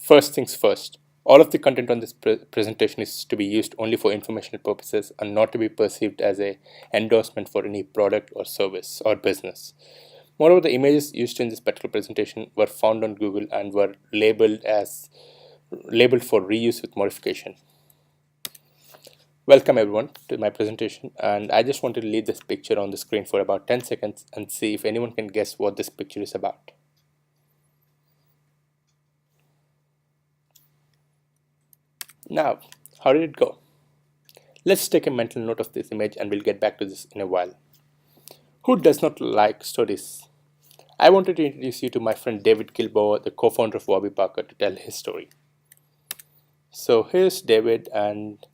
First things first, all of the content on this presentation is to be used only for informational purposes and not to be perceived as a endorsement for any product or service or business. Moreover, the images used in this particular presentation were found on Google and were labeled for reuse with modification. Welcome everyone to my presentation, and I just want to leave this picture on the screen for about 10 seconds and see if anyone can guess what this picture is about. Now, how did it go? Let's take a mental note of this image and we'll get back to this in a while. Who does not like stories? I wanted to introduce you to my friend David Gilboa, the co-founder of Warby Parker, to tell his story. So here's David, and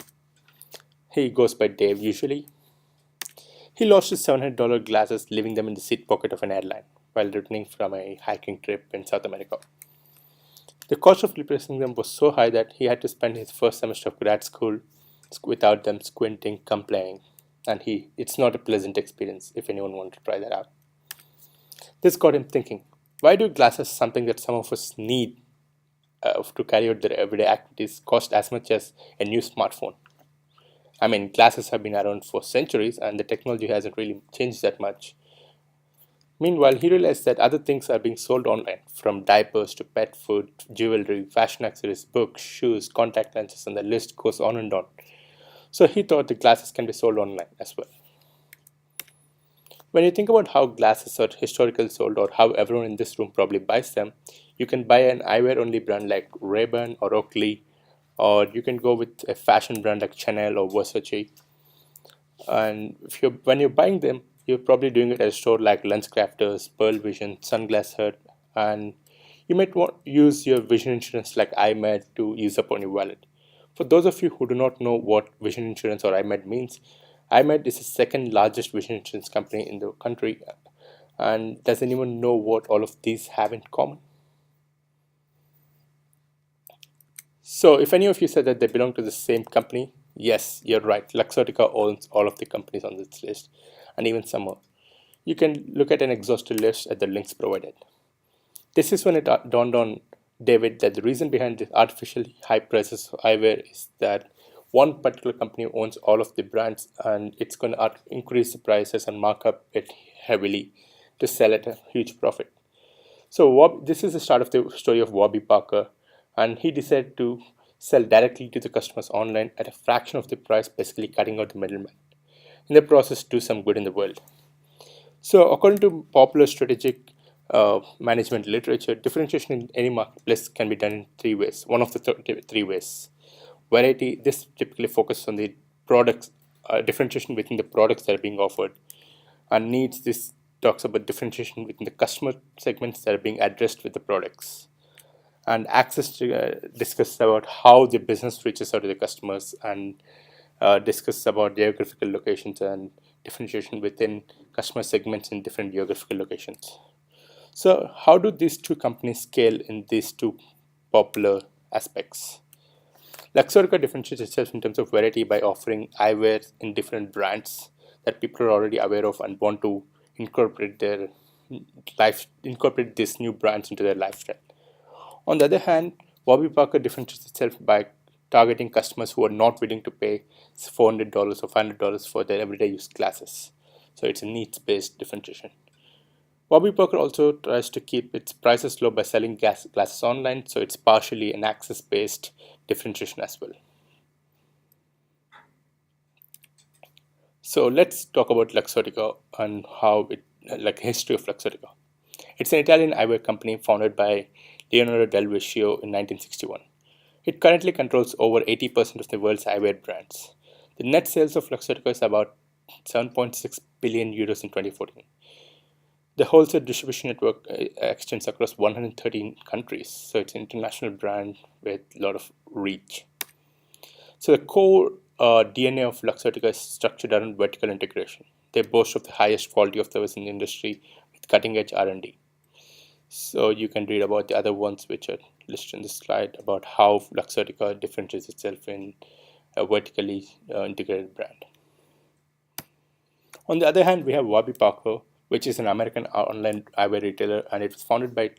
he goes by Dave usually. He lost his $700 glasses, leaving them in the seat pocket of an airline while returning from a hiking trip in South America. The cost of replacing them was so high that he had to spend his first semester of grad school without them, squinting, complaining, and it's not a pleasant experience if anyone wanted to try that out. This got him thinking, why do glasses, something that some of us need to carry out their everyday activities, cost as much as a new smartphone? I mean, glasses have been around for centuries and the technology hasn't really changed that much. Meanwhile, he realized that other things are being sold online, from diapers to pet food, jewelry, fashion accessories, books, shoes, contact lenses, and the list goes on and on. So he thought the glasses can be sold online as well. When you think about how glasses are historically sold or how everyone in this room probably buys them, you can buy an eyewear only brand like Ray-Ban or Oakley, or you can go with a fashion brand like Chanel or Versace. And when you're buying them, you're probably doing it at a store like LensCrafters, Pearl Vision, Sunglass Hut, and you might want to use your vision insurance like iMed to use up on your wallet. For those of you who do not know what vision insurance or iMed means, iMed is the second largest vision insurance company in the country. And does anyone know what all of these have in common? So if any of you said that they belong to the same company, yes, you're right. Luxottica owns all of the companies on this list, and even some more. You can look at an exhaustive list at the links provided. This is when it dawned on David that the reason behind the artificially high prices of eyewear is that one particular company owns all of the brands and it's going to increase the prices and mark up it heavily to sell at a huge profit. So this is the start of the story of Warby Parker, and he decided to sell directly to the customers online at a fraction of the price, basically cutting out the middleman. In the process, do some good in the world. So according to popular strategic management literature, differentiation in any marketplace can be done in three ways. One of the three ways. Variety, this typically focuses on the products, differentiation within the products that are being offered. And needs, this talks about differentiation within the customer segments that are being addressed with the products. And access to discusses about how the business reaches out to the customers, and discuss about geographical locations and differentiation within customer segments in different geographical locations. So how do these two companies scale in these two popular aspects? Luxottica differentiates itself in terms of variety by offering eyewear in different brands that people are already aware of and want to incorporate these new brands into their lifestyle. On the other hand, Warby Parker differentiates itself by targeting customers who are not willing to pay $400 or $500 for their everyday use glasses. So it's a needs-based differentiation. Warby Parker also tries to keep its prices low by selling glasses online, so it's partially an access-based differentiation as well. So let's talk about Luxottica and history of Luxottica. It's an Italian eyewear company founded by Leonardo Del Vecchio in 1961. It currently controls over 80% of the world's eyewear brands. The net sales of Luxottica is about 7.6 billion euros in 2014. The wholesale distribution network extends across 113 countries, so it's an international brand with a lot of reach. So the core DNA of Luxottica is structured around vertical integration. They boast of the highest quality of service in the industry with cutting-edge R&D. So you can read about the other ones which are listed in this slide about how Luxottica differentiates itself in a vertically integrated brand. On the other hand, we have Warby Parker, which is an American online eyewear retailer, and it was founded by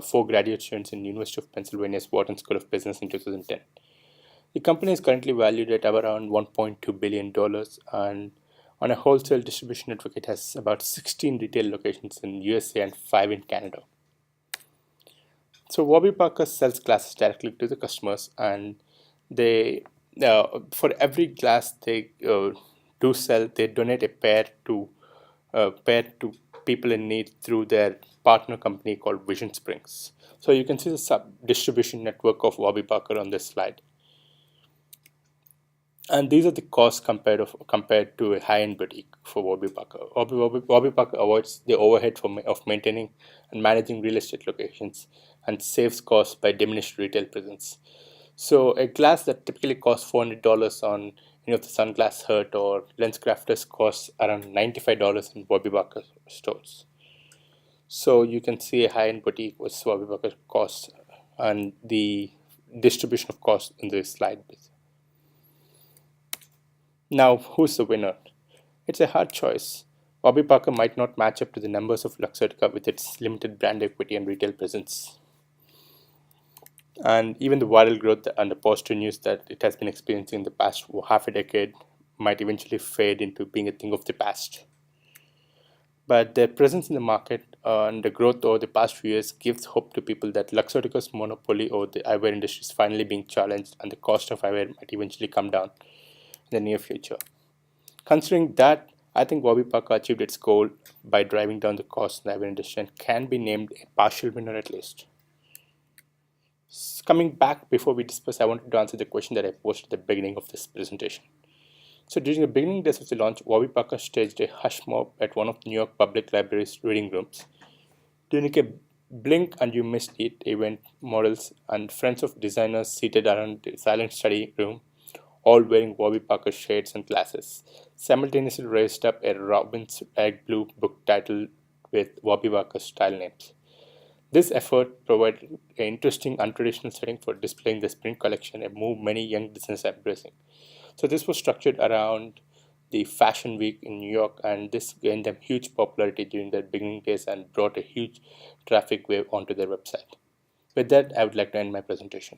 four graduate students in University of Pennsylvania's Wharton School of Business in 2010. The company is currently valued at around $1.2 billion, and on a wholesale distribution network, it has about 16 retail locations in USA and 5 in Canada. So Warby Parker sells glasses directly to the customers, and they for every glass they do sell, they donate a pair to people in need through their partner company called Vision Springs. So you can see the sub distribution network of Warby Parker on this slide. And these are the costs compared to a high-end boutique for Warby Parker. Warby Parker avoids the overhead of maintaining and managing real estate locations and saves costs by diminished retail presence. So a glass that typically costs $400 on any of the Sunglass Hut or LensCrafters costs around $95 in Warby Parker stores. So you can see a high-end boutique with Warby Parker costs and the distribution of costs in this slide. Now, who's the winner? It's a hard choice. Warby Parker might not match up to the numbers of Luxottica with its limited brand equity and retail presence. And even the viral growth and the positive news that it has been experiencing in the past half a decade might eventually fade into being a thing of the past. But their presence in the market and the growth over the past few years gives hope to people that Luxottica's monopoly over the eyewear industry is finally being challenged, and the cost of eyewear might eventually come down in the near future. Considering that, I think Warby Parker achieved its goal by driving down the cost in the eyewear industry and can be named a partial winner at least. Coming back before we discuss, I wanted to answer the question that I posed at the beginning of this presentation. So during the beginning days of the launch, Warby Parker staged a hush mob at one of New York Public Library's reading rooms. During a blink and you missed it event, models and friends of designers seated around the silent study room, all wearing Warby Parker shades and glasses, simultaneously raised up a Robin's egg blue book titled with Warby Parker style names. This effort provided an interesting, untraditional setting for displaying the spring collection, a move many young designers are embracing. So this was structured around the Fashion Week in New York, and this gained them huge popularity during their beginning days and brought a huge traffic wave onto their website. With that, I would like to end my presentation.